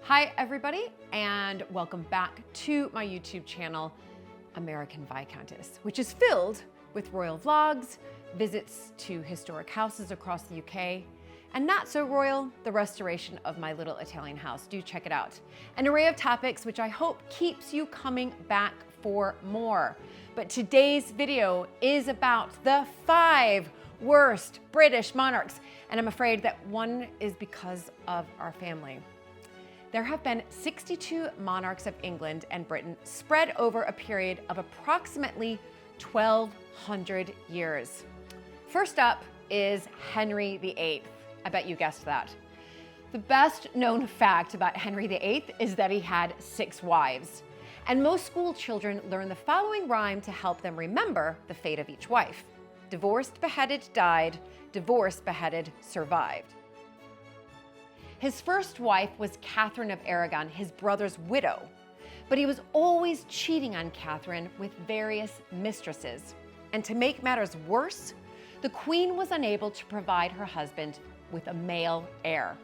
Hi everybody, and welcome back to my YouTube channel, American Viscountess, which is filled with royal vlogs, visits to historic houses across the UK, and not so royal, the restoration of my little Italian house. Do check it out. An array of topics which I hope keeps you coming back for more. But today's video is about the 5 worst British monarchs, and I'm afraid that one is because of our family. There have been 62 monarchs of England and Britain spread over a period of approximately 1,200 years. First up is Henry VIII. I bet you guessed that. The best known fact about Henry VIII is that he had 6 wives. And most school children learn the following rhyme to help them remember the fate of each wife. Divorced, beheaded, died. Divorced, beheaded, survived. His first wife was Catherine of Aragon, his brother's widow, but he was always cheating on Catherine with various mistresses. And to make matters worse, the queen was unable to provide her husband with a male heir.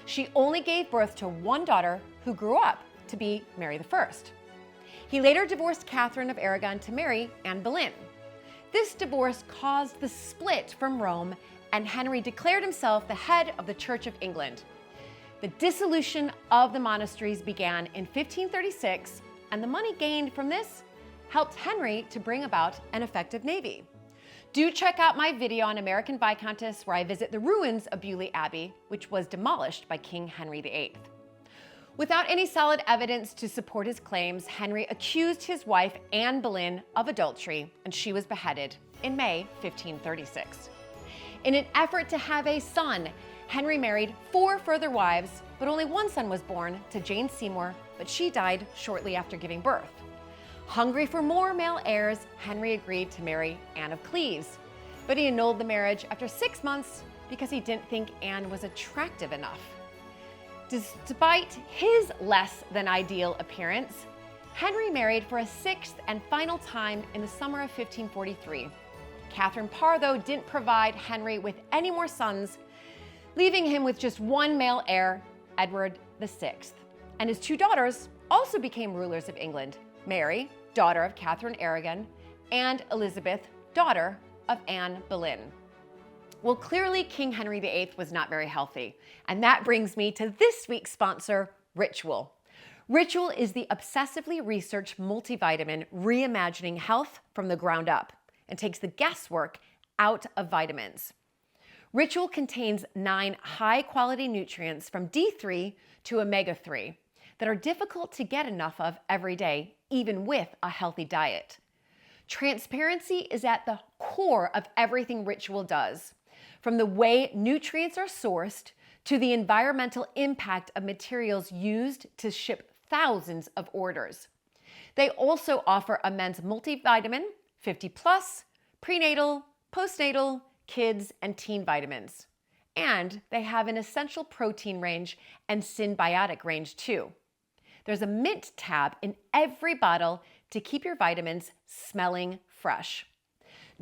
She only gave birth to one daughter who grew up to be Mary I. He later divorced Catherine of Aragon to marry Anne Boleyn. This divorce caused the split from Rome, and Henry declared himself the head of the Church of England. The dissolution of the monasteries began in 1536, and the money gained from this helped Henry to bring about an effective navy. Do check out my video on American Viscountess, where I visit the ruins of Beaulieu Abbey, which was demolished by King Henry VIII. Without any solid evidence to support his claims, Henry accused his wife Anne Boleyn of adultery, and she was beheaded in May 1536. In an effort to have a son, Henry married 4 further wives, but only one son was born to Jane Seymour, but she died shortly after giving birth. Hungry for more male heirs, Henry agreed to marry Anne of Cleves, but he annulled the marriage after 6 months because he didn't think Anne was attractive enough. Despite his less than ideal appearance, Henry married for a 6th and final time in the summer of 1543. Catherine Parr, though, didn't provide Henry with any more sons, leaving him with just one male heir, Edward VI. And his 2 daughters also became rulers of England: Mary, daughter of Catherine Aragon, and Elizabeth, daughter of Anne Boleyn. Well, clearly King Henry VIII was not very healthy. And that brings me to this week's sponsor, Ritual. Ritual is the obsessively researched multivitamin reimagining health from the ground up and takes the guesswork out of vitamins. Ritual contains 9 high-quality nutrients from D3 to omega-3 that are difficult to get enough of every day, even with a healthy diet. Transparency is at the core of everything Ritual does, from the way nutrients are sourced to the environmental impact of materials used to ship thousands of orders. They also offer a men's multivitamin, 50+, prenatal, postnatal, kids, and teen vitamins. And they have an essential protein range and symbiotic range too. There's a mint tab in every bottle to keep your vitamins smelling fresh.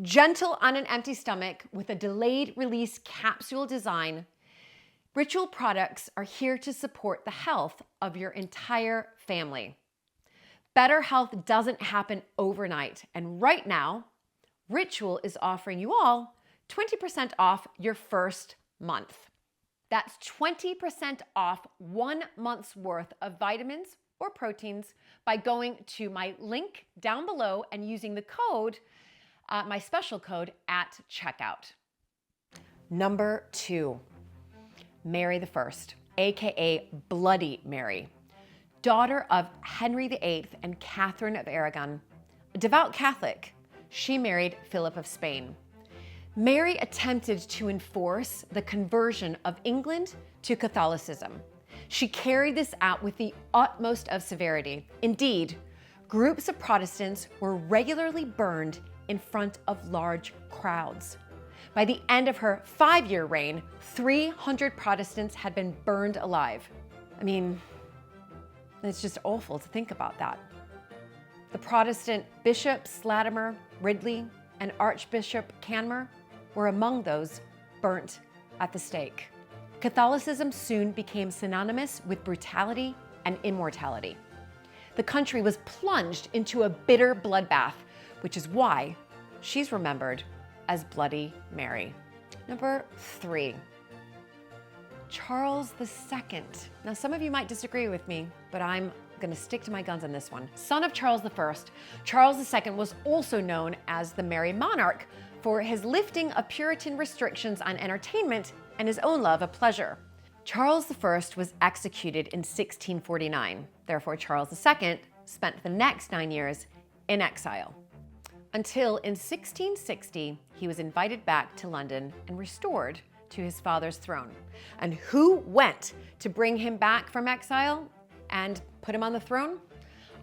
Gentle on an empty stomach with a delayed release capsule design, Ritual products are here to support the health of your entire family. Better health doesn't happen overnight, and right now, Ritual is offering you all 20% off your first month. That's 20% off 1 month's worth of vitamins or proteins by going to my link down below and using the code, my special code at checkout. Number 2, Mary I, aka Bloody Mary, daughter of Henry VIII and Catherine of Aragon. A devout Catholic, she married Philip of Spain. Mary attempted to enforce the conversion of England to Catholicism. She carried this out with the utmost of severity. Indeed, groups of Protestants were regularly burned in front of large crowds. By the end of her 5-year reign, 300 Protestants had been burned alive. I mean, it's just awful to think about that. The Protestant bishops Latimer, Ridley, and Archbishop Cranmer were among those burnt at the stake. Catholicism soon became synonymous with brutality and immortality. The country was plunged into a bitter bloodbath, which is why she's remembered as Bloody Mary. Number 3, Charles II. Now, some of you might disagree with me, but I'm going to stick to my guns on this one. Son of Charles I, Charles II was also known as the Merry Monarch for his lifting of Puritan restrictions on entertainment and his own love of pleasure. Charles I was executed in 1649. Therefore, Charles II spent the next 9 years in exile. Until in 1660, he was invited back to London and restored to his father's throne. And who went to bring him back from exile and put him on the throne?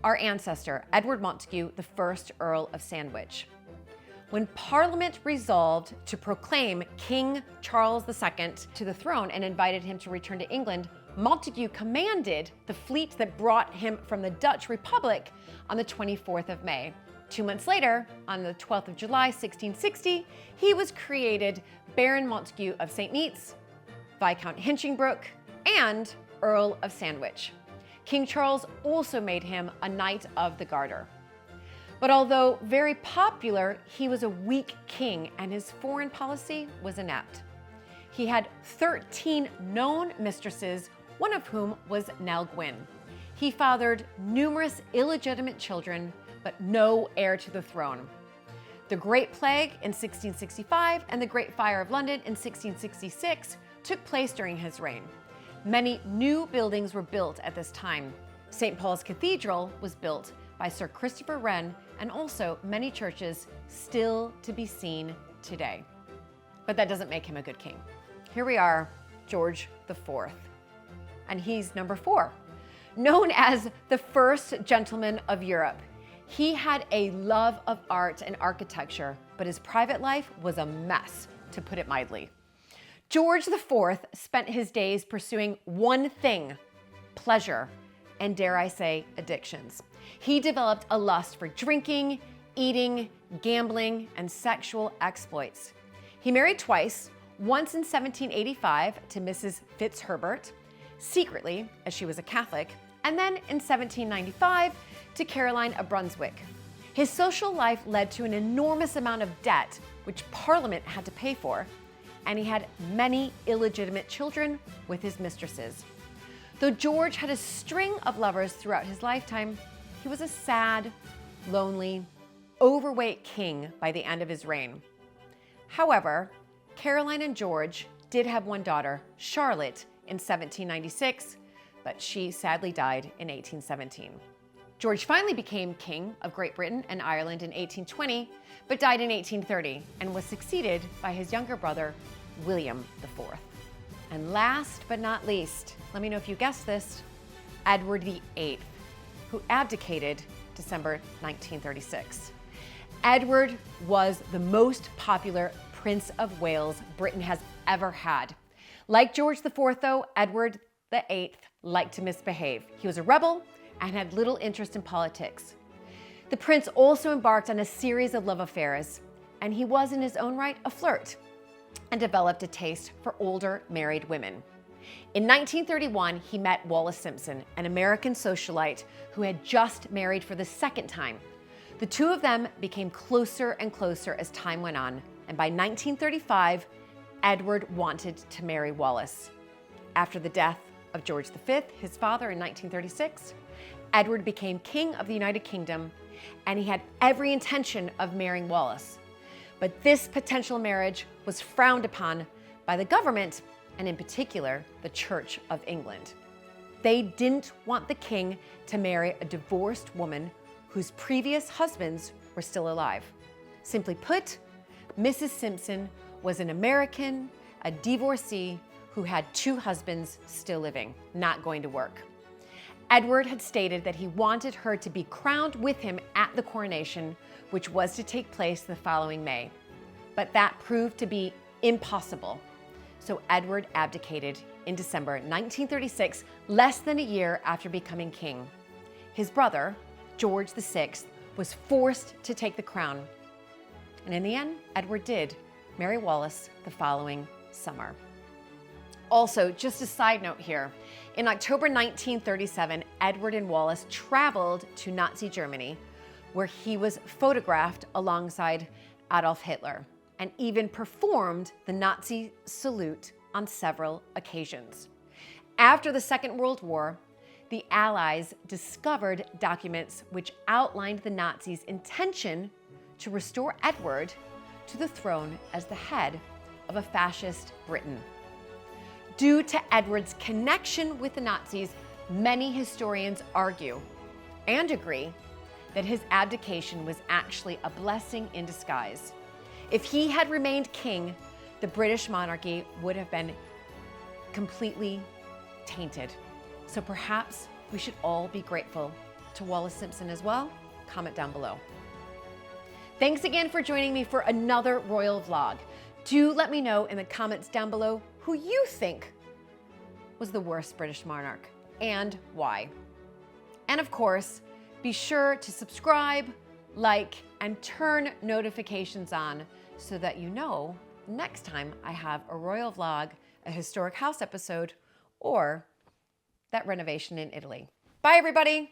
Our ancestor, Edward Montagu, the first Earl of Sandwich. When Parliament resolved to proclaim King Charles II to the throne and invited him to return to England, Montagu commanded the fleet that brought him from the Dutch Republic on the 24th of May. 2 months later, on the 12th of July, 1660, he was created Baron Montagu of St. Neots, Viscount Hinchingbrook, and Earl of Sandwich. King Charles also made him a Knight of the Garter. But although very popular, he was a weak king and his foreign policy was inept. He had 13 known mistresses, one of whom was Nell Gwyn. He fathered numerous illegitimate children, but no heir to the throne. The Great Plague in 1665 and the Great Fire of London in 1666 took place during his reign. Many new buildings were built at this time. St. Paul's Cathedral was built by Sir Christopher Wren, and also many churches still to be seen today. But that doesn't make him a good king. Here we are, George IV, and he's number 4. Known as the first gentleman of Europe, he had a love of art and architecture, but his private life was a mess, to put it mildly. George IV spent his days pursuing one thing: pleasure, and dare I say, addictions. He developed a lust for drinking, eating, gambling, and sexual exploits. He married twice, once in 1785 to Mrs. Fitzherbert, secretly, as she was a Catholic, and then in 1795 to Caroline of Brunswick. His social life led to an enormous amount of debt, which Parliament had to pay for, and he had many illegitimate children with his mistresses. Though George had a string of lovers throughout his lifetime, he was a sad, lonely, overweight king by the end of his reign. However, Caroline and George did have one daughter, Charlotte, in 1796, but she sadly died in 1817. George finally became King of Great Britain and Ireland in 1820, but died in 1830 and was succeeded by his younger brother, William IV. And last but not least, let me know if you guessed this, Edward VIII, who abdicated December 1936. Edward was the most popular Prince of Wales Britain has ever had. Like George IV, though, Edward VIII liked to misbehave. He was a rebel and had little interest in politics. The prince also embarked on a series of love affairs, and he was in his own right a flirt, and developed a taste for older married women. In 1931, he met Wallis Simpson, an American socialite who had just married for the second time. The two of them became closer and closer as time went on, and by 1935, Edward wanted to marry Wallis. After the death of George V, his father, in 1936, Edward became King of the United Kingdom, and he had every intention of marrying Wallis. But this potential marriage was frowned upon by the government, and in particular, the Church of England. They didn't want the king to marry a divorced woman whose previous husbands were still alive. Simply put, Mrs. Simpson was an American, a divorcee who had 2 husbands still living, not going to work. Edward had stated that he wanted her to be crowned with him at the coronation, which was to take place the following May. But that proved to be impossible. So Edward abdicated in December 1936, less than a year after becoming king. His brother, George VI, was forced to take the crown. And in the end, Edward did marry Wallis the following summer. Also, just a side note here, in October 1937, Edward and Wallace traveled to Nazi Germany, where he was photographed alongside Adolf Hitler and even performed the Nazi salute on several occasions. After the Second World War, the Allies discovered documents which outlined the Nazis' intention to restore Edward to the throne as the head of a fascist Britain. Due to Edward's connection with the Nazis, many historians argue and agree that his abdication was actually a blessing in disguise. If he had remained king, the British monarchy would have been completely tainted. So perhaps we should all be grateful to Wallace Simpson as well. Comment down below. Thanks again for joining me for another royal vlog. Do let me know in the comments down below who you think was the worst British monarch and why. And of course, be sure to subscribe, like, and turn notifications on so that you know next time I have a royal vlog, a historic house episode, or that renovation in Italy. Bye, everybody.